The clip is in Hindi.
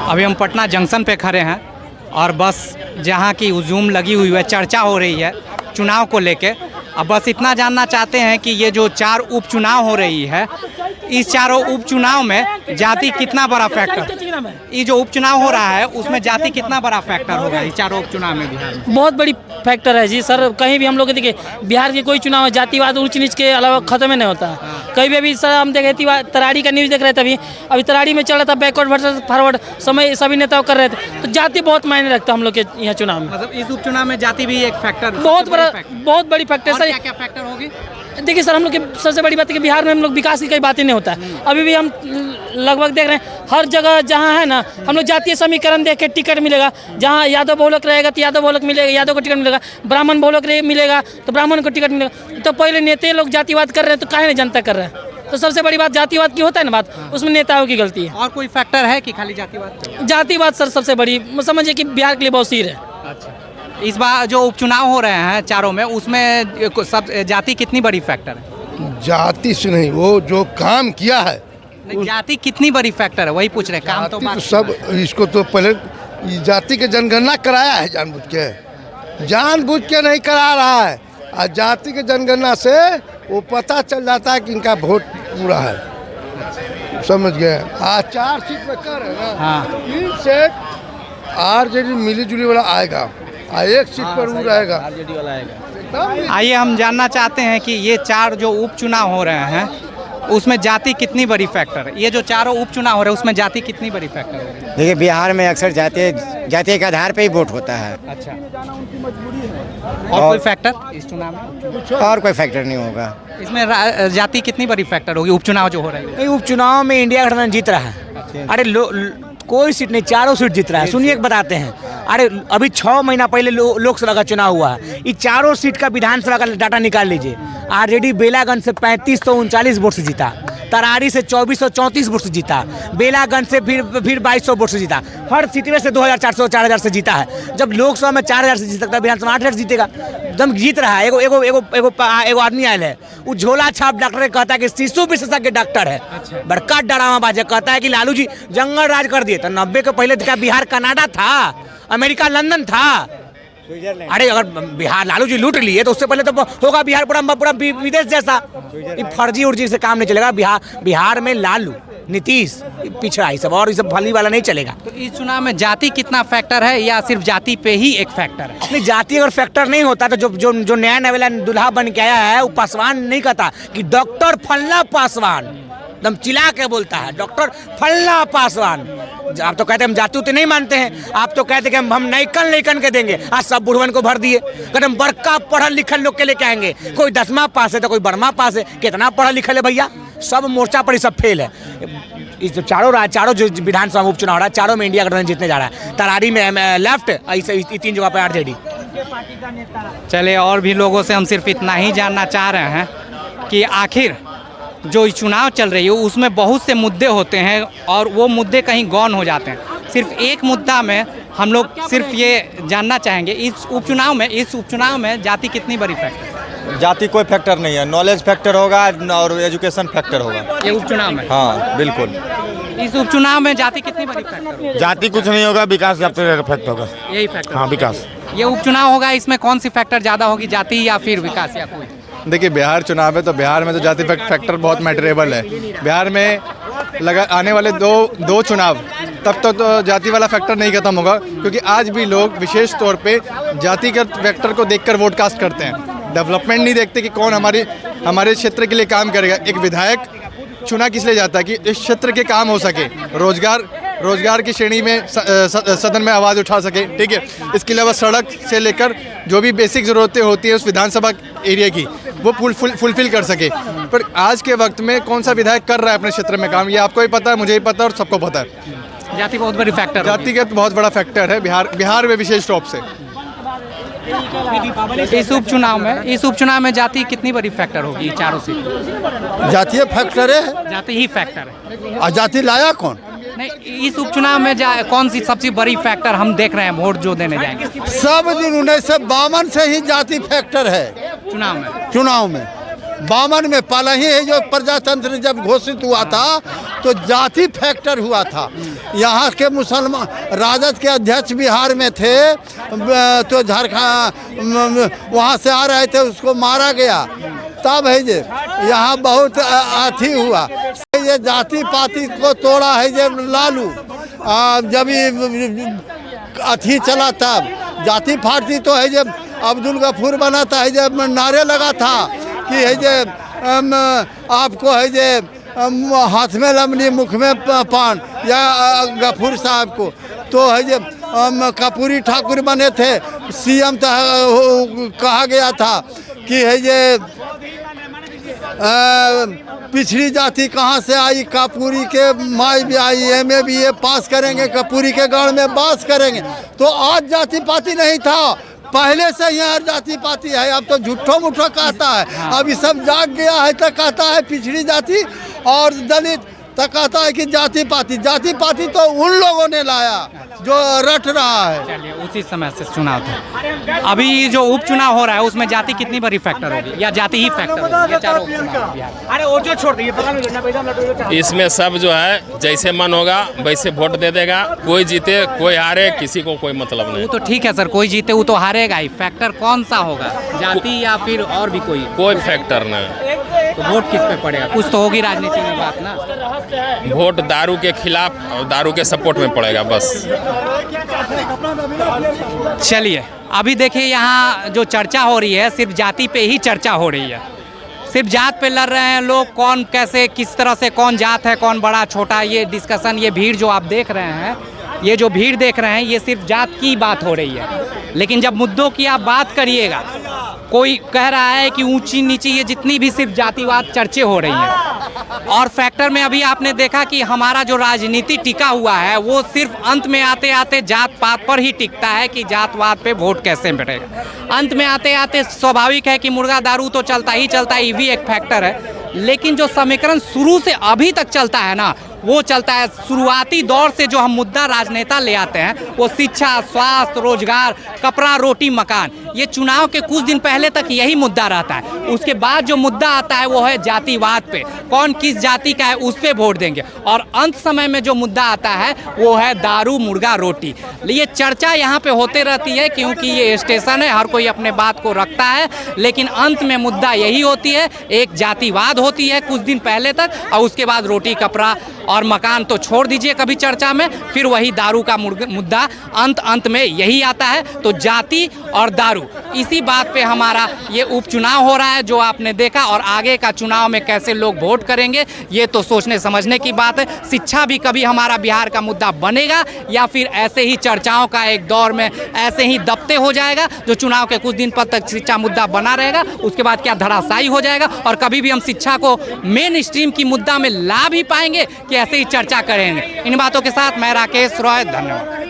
अभी हम पटना जंक्शन पे खड़े हैं और बस जहाँ की हुजूम लगी हुई है, चर्चा हो रही है चुनाव को लेके। अब बस इतना जानना चाहते हैं कि ये जो 4 उपचुनाव हो रही है, इस चारों उपचुनाव में जाति कितना बड़ा फैक्टर, ये जो उपचुनाव हो रहा है उसमें जाति कितना बड़ा फैक्टर होगा इस चारों उपचुनाव में बिहार में? बहुत बड़ी फैक्टर है जी सर। कहीं भी हम लोग देखिए बिहार के कोई चुनाव जातिवाद ऊंच नीच के अलावा खत्म ही नहीं होता है। कहीं भी अभी सर हम देखे तराड़ी का न्यूज़ देख रहे थे, अभी तराड़ी में चल रहा था बैकवर्ड वर्सेस फॉरवर्ड, समय सभी नेताओं कर रहे थे। तो जाति बहुत मायने रखता है हम लोग के यहाँ चुनाव में। मतलब इस उपचुनाव में जाति भी एक फैक्टर, बहुत बड़ी फैक्टर सर। क्या फैक्टर होगी? देखिए सर, हम लोग की सबसे बड़ी बात है कि बिहार में हम लोग विकास की कई बातें नहीं होता है। अभी भी हम लगभग देख रहे हैं हर जगह जहाँ है ना, हम लोग जातीय समीकरण देख के टिकट मिलेगा। जहाँ यादव बहुलक रहेगा तो यादव बहुलक मिलेगा, यादव को टिकट मिलेगा। ब्राह्मण बहुलक मिलेगा तो ब्राह्मण को टिकट मिलेगा। तो पहले नेता लोग जातिवाद कर रहे हैं तो काहे नहीं जनता कर रहे हैं? तो सबसे बड़ी बात जातिवाद की होता है ना बात, उसमें नेताओं की गलती है। और कोई फैक्टर है कि खाली जातिवाद? जातिवाद सर सबसे बड़ी समझिए कि बिहार के लिए बहुत सिर है। अच्छा, इस बार जो उपचुनाव हो रहे हैं चारों में, उसमें सब जाति कितनी बड़ी फैक्टर है? जाति से नहीं, वो जो काम किया है जाति कितनी बड़ी फैक्टर है वही पूछ रहे हैं। काम तो बात सब इसको तो पहले जाति के जनगणना कराया है, जानबूझ के नहीं करा रहा है। और जाति के जनगणना से वो पता चल जाता है कि इनका वोट पूरा है, समझ गए। आज 4 सीट पे कर है ना, हाँ। 3 सीट आरजेडी मिली जुली वाला आएगा और 1 सीट पर वो रहेगा, आरजेडी वाला आएगा। आइए हम जानना चाहते हैं कि ये 4 जो उपचुनाव हो रहे हैं उसमें जाति कितनी बड़ी फैक्टर है? ये जो चारों उपचुनाव हो रहे हैं उसमें जाति कितनी बड़ी फैक्टर है? देखिए बिहार में अक्सर जाति के आधार पे ही वोट होता है। अच्छा, और कोई फैक्टर इस चुनाव में? और कोई फैक्टर नहीं होगा इसमें। जाति कितनी बड़ी फैक्टर होगी उपचुनाव जो हो रही है? उपचुनाव में इंडिया गठबंधन जीत रहा है। अरे कोई सीट नहीं, 4 सीट जीत रहा है। सुनिए बताते हैं। अरे अभी 6 महीना पहले लोकसभा का चुनाव हुआ है। ये 4 सीट का विधानसभा का डाटा निकाल लीजिए। आरजेडी बेलागंज से 3539 वोट से जीता, तरारी से 2434 वोट से जीता, बेलागंज से फिर 2200 वोट से जीता। हर सीट में से 2400 4000 से जीता है। जब लोकसभा में 4000 से जीत सकता है, विधानसभा 8000 से जीतेगा। एकदम जीत रहा है। एगो आदमी आयल है, वो झोला छाप डॉक्टर कहता है कि शिशु विशेषज्ञ डॉक्टर है। अच्छा। बड़का डरावाबाज कहता है कि लालू जी जंगल राज कर दिए। तो 90 के पहले क्या बिहार कनाडा था, अमेरिका लंदन था? अरे अगर बिहार लालू जी लूट लिए तो उससे पहले तो होगा बिहार पूरा विदेश जैसा। ये फर्जी उर्जी से काम नहीं चलेगा। बिहार में लालू नीतीश पिछड़ा, ये सब और ये सब भली वाला नहीं चलेगा। तो इस चुनाव में जाति कितना फैक्टर है या सिर्फ जाति पे ही एक फैक्टर है? नहीं, जाति अगर फैक्टर नहीं होता तो जो नया नवेला दूल्हा बन के आया है वो पासवान नहीं कहता कि डॉक्टर फल्ला पासवान, एकदम चिल्ला के बोलता है डॉक्टर फल्ला पासवान। आप तो कहते हैं हम जाति उतने नहीं मानते हैं, आप तो कहते हैं कि हम नैकन के देंगे। आज सब बुढ़वन को भर दिए, कहते हम बड़का पढ़ल लिखल लोग के लेके आएंगे। कोई 10वां पास है तो कोई 12वां पास है। कितना पढ़ा लिखल है भैया? सब मोर्चा पर ही सब फेल है। इस जो चारों जो विधानसभा उपचुनाव हो रहा है, चारों में इंडिया गठबंधन जीतने जा रहा है। तरारी में लेफ्ट, ऐसे 3 जगह पर आरजेडी। चलिए, और भी लोगों से हम सिर्फ इतना ही जानना चाह रहे हैं कि आखिर जो चुनाव चल रही है उसमें बहुत से मुद्दे होते हैं और वो मुद्दे कहीं गौन हो जाते हैं। सिर्फ एक मुद्दा में हम लोग सिर्फ ये जानना चाहेंगे, इस उपचुनाव में जाति कितनी बड़ी फैक्टर? जाति कोई फैक्टर नहीं है, नॉलेज फैक्टर होगा और एजुकेशन फैक्टर होगा ये उपचुनाव में। हाँ बिल्कुल। इस उपचुनाव में जाति कितनी बड़ी फैक्टर? जाति कुछ नहीं होगा, विकास फैक्टर होगा। यही फैक्टर? हाँ, विकास। ये उपचुनाव होगा, इसमें कौन सी फैक्टर ज़्यादा होगी, जाति या फिर विकास या कोई? देखिए बिहार चुनाव है तो बिहार में तो जाति फैक्टर बहुत मैटरेबल है। बिहार में आने वाले दो चुनाव तब तक तो जाति वाला फैक्टर नहीं खत्म होगा, क्योंकि आज भी लोग विशेष तौर पे जातिगत फैक्टर को देखकर वोट कास्ट करते हैं। डेवलपमेंट नहीं देखते कि कौन हमारे क्षेत्र के लिए काम करेगा। एक विधायक चुना किस लिए जाता है कि इस क्षेत्र के काम हो सके, रोजगार की श्रेणी में सदन में आवाज़ उठा सके। ठीक है, इसके अलावा सड़क से लेकर जो भी बेसिक ज़रूरतें होती हैं उस विधानसभा एरिया की, वो फुलफिल कर सके। पर आज के वक्त में कौन सा विधायक कर रहा है अपने क्षेत्र में काम, ये आपको भी पता है, मुझे भी पता है और सबको पता है। जाति बहुत बड़ी फैक्टर, जातिगत बहुत बड़ा फैक्टर है बिहार में विशेष रूप से। इस उपचुनाव में जाति कितनी बड़ी फैक्टर होगी? चारों सीट जातीय फैक्टर है, जाति ही फैक्टर है। और जाति लाया कौन? नहीं, इस उपचुनाव में कौन सी सबसे बड़ी फैक्टर हम देख रहे हैं वोट जो देने जाएंगे? सब दिन 1952 से ही जाति फैक्टर है चुनाव में। 52 में पहले ही जो प्रजातंत्र जब घोषित हुआ था तो जाति फैक्टर हुआ था। यहाँ के मुसलमान राजद के अध्यक्ष बिहार में थे, तो झारखंड वहाँ से आ रहे थे, उसको मारा गया। तब है जे यहाँ बहुत अथी हुआ, ये जाति पाति को तोड़ा है जे लालू। जब ये अथी चला तब जाति पाति तो है जब अब्दुल गफूर बना था, है जब नारे लगा था कि है जे आपको है जे हाथ में लमनी मुख में पान, या गफूर साहब को तो है जे कपूरी ठाकुर बने थे सीएम, कहा गया था कि है जे पिछड़ी जाति कहाँ से आई, कपूरी के माई भी आई, MA BA पास करेंगे, कपूरी के गढ़ में बास करेंगे। तो आज जाति पाति नहीं था, पहले से यहाँ जाति पाति है। अब तो झूठो मुठो कहता है, अब ये सब जाग गया है तो कहता है पिछड़ी जाति और दलित, तो कहता है कि जाति पाति तो उन लोगों ने लाया जो रट रहा है। चलिए, उसी समय से चुनाव था। अभी जो उपचुनाव हो रहा है उसमें जाति कितनी बड़ी फैक्टर होगी, या जाति ही फैक्टर होगी? ये चारों उपचुनाव बिहार में। अरे वो जो छोड़ दीजिए, इसमें सब जो है जैसे मन होगा वैसे वोट दे देगा, कोई जीते कोई हारे, किसी को कोई मतलब नहीं। वो तो ठीक है सर, कोई जीते वो तो हारेगा ही। फैक्टर कौन सा होगा, जाति या फिर और भी कोई फैक्टर नहीं। तो वोट किस पे पड़ेगा? कुछ तो होगी राजनीति में बात ना। वोट दारू के खिलाफ और दारू के सपोर्ट में पड़ेगा बस। चलिए, अभी देखिए यहाँ जो चर्चा हो रही है सिर्फ जाति पे ही चर्चा हो रही है, सिर्फ जात पे लड़ रहे हैं लोग, कौन कैसे किस तरह से कौन जात है कौन बड़ा छोटा, ये डिस्कशन, ये भीड़ जो आप देख रहे हैं, ये जो भीड़ देख रहे हैं ये सिर्फ जात की बात हो रही है। लेकिन जब मुद्दों की आप बात करिएगा, कोई कह रहा है कि ऊंची नीची, ये जितनी भी सिर्फ जातिवाद चर्चे हो रही हैं। और फैक्टर में अभी आपने देखा कि हमारा जो राजनीति टिका हुआ है वो सिर्फ अंत में आते आते जात पात पर ही टिकता है कि जातवाद पे वोट कैसे मिलेगा। अंत में आते आते स्वाभाविक है कि मुर्गा दारू तो चलता ही चलता है, ये भी एक फैक्टर है। लेकिन जो समीकरण शुरू से अभी तक चलता है ना, वो चलता है शुरुआती दौर से जो हम मुद्दा राजनेता ले आते हैं, वो शिक्षा, स्वास्थ्य, रोजगार, कपड़ा, रोटी, मकान, ये चुनाव के कुछ दिन पहले तक यही मुद्दा रहता है। उसके बाद जो मुद्दा आता है वो है जातिवाद पे, कौन किस जाति का है उस पे वोट देंगे। और अंत समय में जो मुद्दा आता है वो है दारू, मुर्गा, रोटी। ये चर्चा यहाँ पे होते रहती है क्योंकि ये स्टेशन है, हर कोई अपने बात को रखता है, लेकिन अंत में मुद्दा यही होती है, एक जातिवाद होती है कुछ दिन पहले तक, और उसके बाद रोटी, कपड़ा और मकान तो छोड़ दीजिए कभी चर्चा में, फिर वही दारू का मुद्दा अंत में यही आता है। तो जाति और दारू, इसी बात पे हमारा ये उपचुनाव हो रहा है जो आपने देखा, और आगे का चुनाव में कैसे लोग वोट करेंगे ये तो सोचने समझने की बात है। शिक्षा भी कभी हमारा बिहार का मुद्दा बनेगा या फिर ऐसे ही चर्चाओं का एक दौर में ऐसे ही दबते हो जाएगा, जो चुनाव के कुछ दिन पर तक शिक्षा मुद्दा बना रहेगा, उसके बाद क्या धराशायी हो जाएगा, और कभी भी हम शिक्षा को मेन स्ट्रीम की मुद्दा में ला भी पाएंगे कि ऐसे ही चर्चा करेंगे। इन बातों के साथ मैं राकेश रॉय, धन्यवाद।